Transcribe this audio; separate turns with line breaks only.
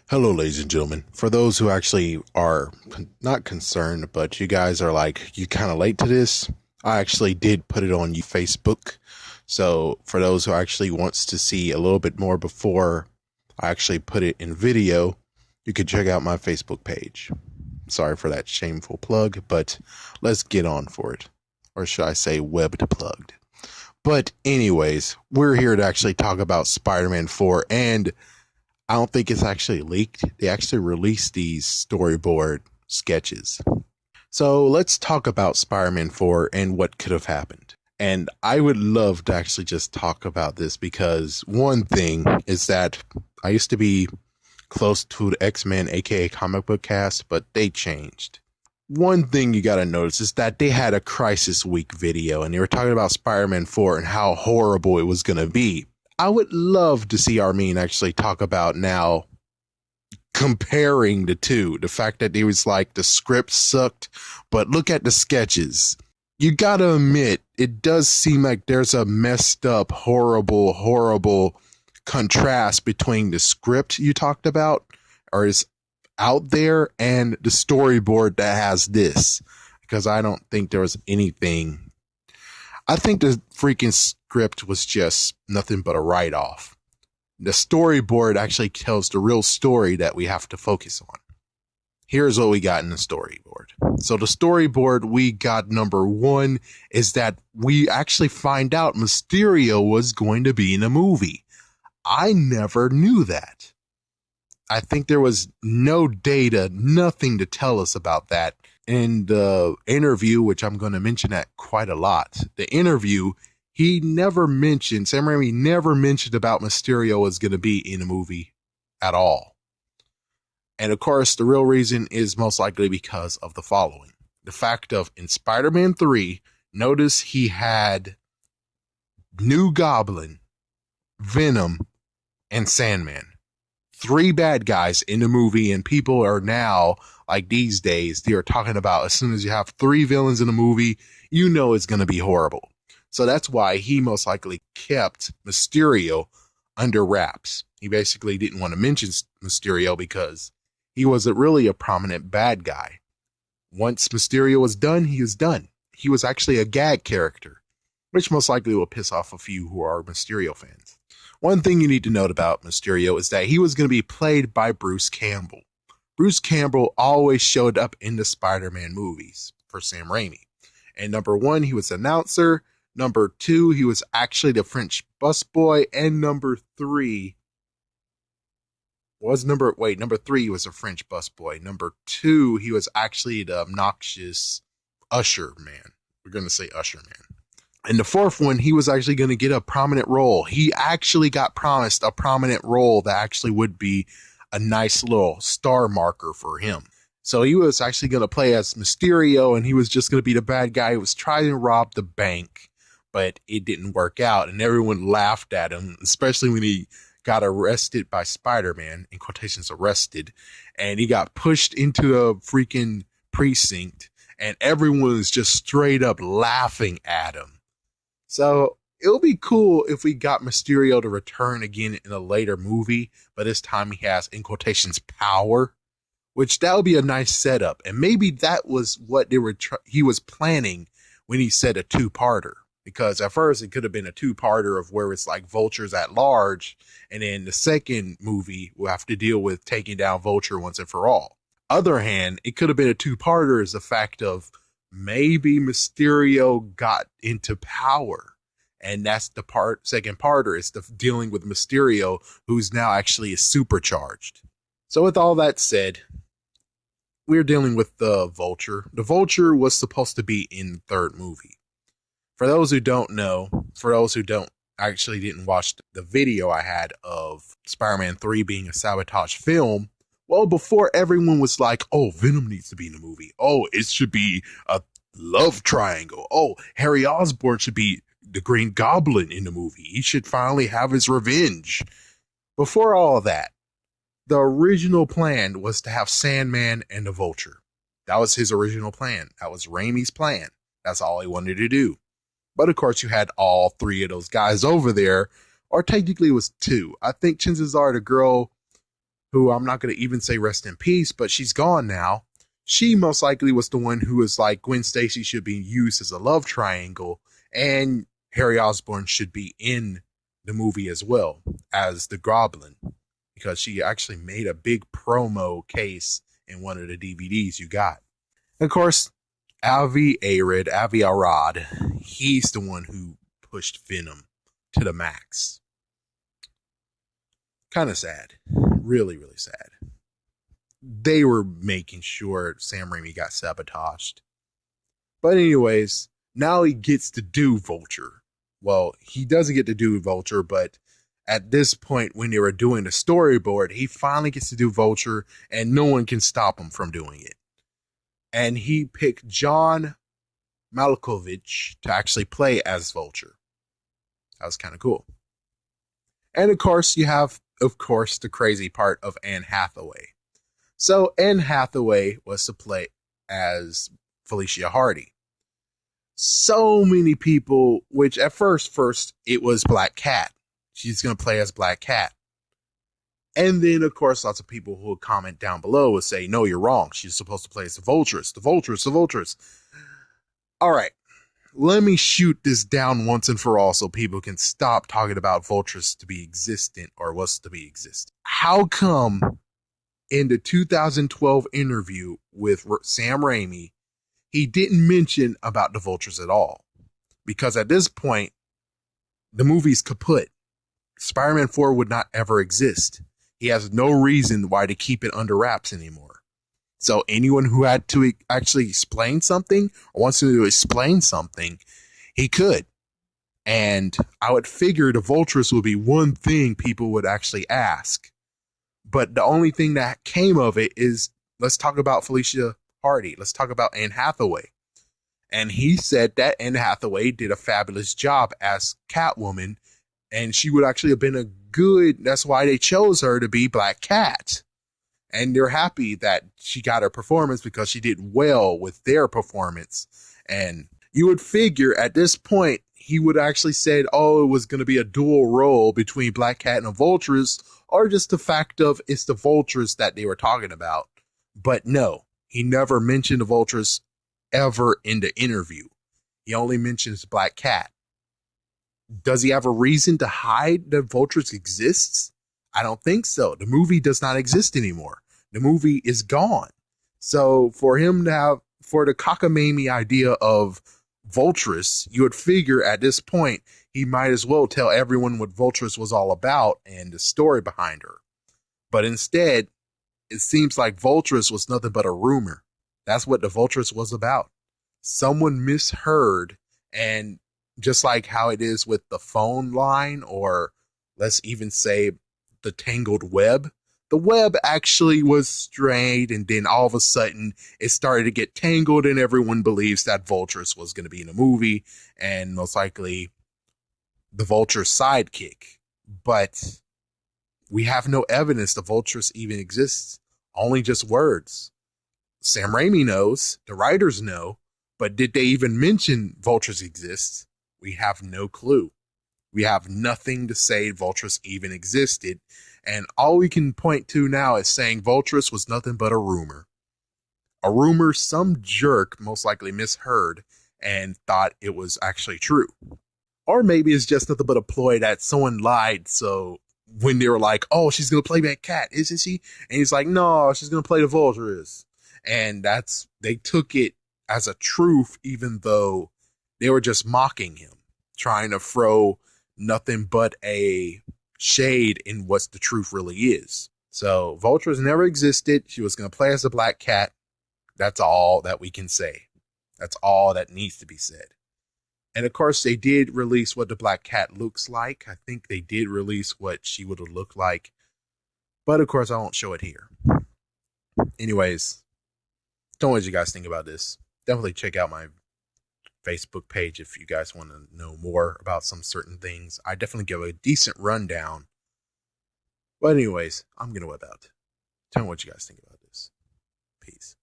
Hello, ladies and gentlemen. For those who actually are not concerned, but you guys are like, you kind of late to this, I actually did put it on Facebook. So for those who actually wants to see a little bit more before I actually put it in video, you could check out my Facebook page. Sorry for that shameful plug, but let's get on for it. Or should I say webbed plugged. But anyways, we're here to actually talk about Spider-Man 4, and I don't think it's actually leaked. They actually released these storyboard sketches. So let's talk about Spider-Man 4 and what could have happened. And I would love to actually just talk about this because one thing is that I used to be close to the X-Men, aka comic book cast, but they changed. One thing you gotta notice is that they had a Crisis Week video and they were talking about Spider-Man 4 and how horrible it was gonna be. I would love to see Armin actually talk about now comparing the two. The fact that he was like, the script sucked, but look at the sketches. You gotta admit, it does seem like there's a messed up, horrible contrast between the script you talked about, or is out there, and the storyboard that has this. Because I don't think there was anything. I think the freaking script was just nothing but a write-off. The storyboard actually tells the real story that we have to focus on. Here's what we got in the storyboard. So the storyboard we got, number one, is that we actually find out Mysterio was going to be in a movie. I never knew that. I think there was no data, nothing to tell us about that. In the interview, which I'm going to mention that quite a lot, the interview, he never mentioned, Sam Raimi never mentioned about Mysterio was going to be in a movie at all. And of course, the real reason is most likely because of the following. The fact of in Spider-Man 3, notice he had New Goblin, Venom, and Sandman. 3 bad guys in the movie, and people are now, like these days, they are talking about as soon as you have 3 villains in a movie, you know it's going to be horrible. So that's why he most likely kept Mysterio under wraps. He basically didn't want to mention Mysterio because he wasn't really a prominent bad guy. Once Mysterio was done, he was done. He was actually a gag character, which most likely will piss off a few who are Mysterio fans. One thing you need to note about Mysterio is that he was going to be played by Bruce Campbell. Bruce Campbell always showed up in the Spider-Man movies for Sam Raimi. And number 1, he was an announcer. Number 2, he was actually the French busboy. And number 3 number 3 was a French busboy. Number 2, he was actually the obnoxious usher man. We're going to say usher man. And the 4th one, he was actually going to get a prominent role. He actually got promised a prominent role that actually would be a nice little star marker for him. So he was actually going to play as Mysterio, and he was just going to be the bad guy who was trying to rob the bank, but it didn't work out, and everyone laughed at him, especially when he got arrested by Spider-Man, in quotations arrested, and he got pushed into the freaking precinct, and everyone was just straight up laughing at him. So it'll be cool if we got Mysterio to return again in a later movie, but this time he has, in quotations, power, which that would be a nice setup. And maybe that was what he was planning when he said a 2-parter. Because at first it could have been a 2-parter of where it's like Vulture's at large, and then the second movie will have to deal with taking down Vulture once and for all. Other hand, it could have been a 2-parter as the fact of maybe Mysterio got into power, and that's the second parter is the dealing with Mysterio, who's now actually is supercharged. So with all that said, we're dealing with the Vulture. The Vulture was supposed to be in the 3rd movie. For those who don't know, for those who didn't watch the video I had of Spider-Man 3 being a sabotage film, well, before everyone was like, oh, Venom needs to be in the movie. Oh, it should be a love triangle. Oh, Harry Osborn should be the Green Goblin in the movie. He should finally have his revenge. Before all of that, the original plan was to have Sandman and the Vulture. That was his original plan. That was Raimi's plan. That's all he wanted to do. But of course, you had all 3 of those guys over there, or technically it was 2. I think chances are the girl who I'm not going to even say rest in peace, but she's gone now. She most likely was the one who was like, Gwen Stacy should be used as a love triangle, and Harry Osborn should be in the movie as well as the Goblin, because she actually made a big promo case in one of the DVDs you got. And of course, Avi Arad, he's the one who pushed Venom to the max. Kind of sad. Really, really sad. They were making sure Sam Raimi got sabotaged. But anyways, now he gets to do Vulture. Well, he doesn't get to do Vulture, but at this point when they were doing the storyboard, he finally gets to do Vulture, and no one can stop him from doing it. And he picked John Malkovich to actually play as Vulture. That was kind of cool. And of course, you have, the crazy part of Anne Hathaway. So Anne Hathaway was to play as Felicia Hardy. So many people, which at first it was Black Cat. She's going to play as Black Cat. And then, of course, lots of people who would comment down below would say, no, you're wrong. She's supposed to play as the Vultress. All right. Let me shoot this down once and for all so people can stop talking about Vultress to be existent or was to be existent. How come in the 2012 interview with Sam Raimi, he didn't mention about the Vultress at all? Because at this point, the movie's kaput. Spider-Man 4 would not ever exist. He has no reason why to keep it under wraps anymore. So anyone who had to actually explain something or wants to explain something, he could. And I would figure the Vultress would be one thing people would actually ask. But the only thing that came of it is, let's talk about Felicia Hardy. Let's talk about Anne Hathaway. And he said that Anne Hathaway did a fabulous job as Catwoman, and she would actually have been a good, that's why they chose her to be Black Cat. And they're happy that she got her performance because she did well with their performance. And you would figure at this point, he would actually said, oh, it was going to be a dual role between Black Cat and a Vultress, or just the fact of it's the Vultress that they were talking about. But no, he never mentioned the Vultress ever in the interview. He only mentions Black Cat. Does he have a reason to hide that Vultress exists? I don't think so. The movie does not exist anymore. The movie is gone. So for him to have, for the cockamamie idea of Vultress, you would figure at this point, he might as well tell everyone what Vultress was all about and the story behind her. But instead, it seems like Vultress was nothing but a rumor. That's what the Vultress was about. Someone misheard, and just like how it is with the phone line, or let's even say the tangled web, the web actually was strayed, and then all of a sudden it started to get tangled, and everyone believes that Vultress was going to be in a movie, and most likely the Vulture's sidekick. But we have no evidence the Vultress even exists, only just words. Sam Raimi knows, the writers know, but did they even mention Vultress exists? We have no clue. We have nothing to say Vultress even existed, and all we can point to now is saying Vultress was nothing but a rumor. A rumor some jerk most likely misheard and thought it was actually true. Or maybe it's just nothing but a ploy that someone lied, so when they were like, oh, she's going to play that cat, isn't she? And he's like, no, she's going to play the Vultress. And they took it as a truth, even though they were just mocking him, trying to throw nothing but a shade in what the truth really is. So Vultress never existed. She was going to play as a Black Cat. That's all that we can say. That's all that needs to be said. And of course, they did release what the Black Cat looks like. I think they did release what she would have looked like. But of course, I won't show it here. Anyways, don't know what you guys think about this. Definitely check out my Facebook page if you guys want to know more about some certain things. I definitely give a decent rundown. But anyways, I'm going to whip out. Tell me what you guys think about this. Peace.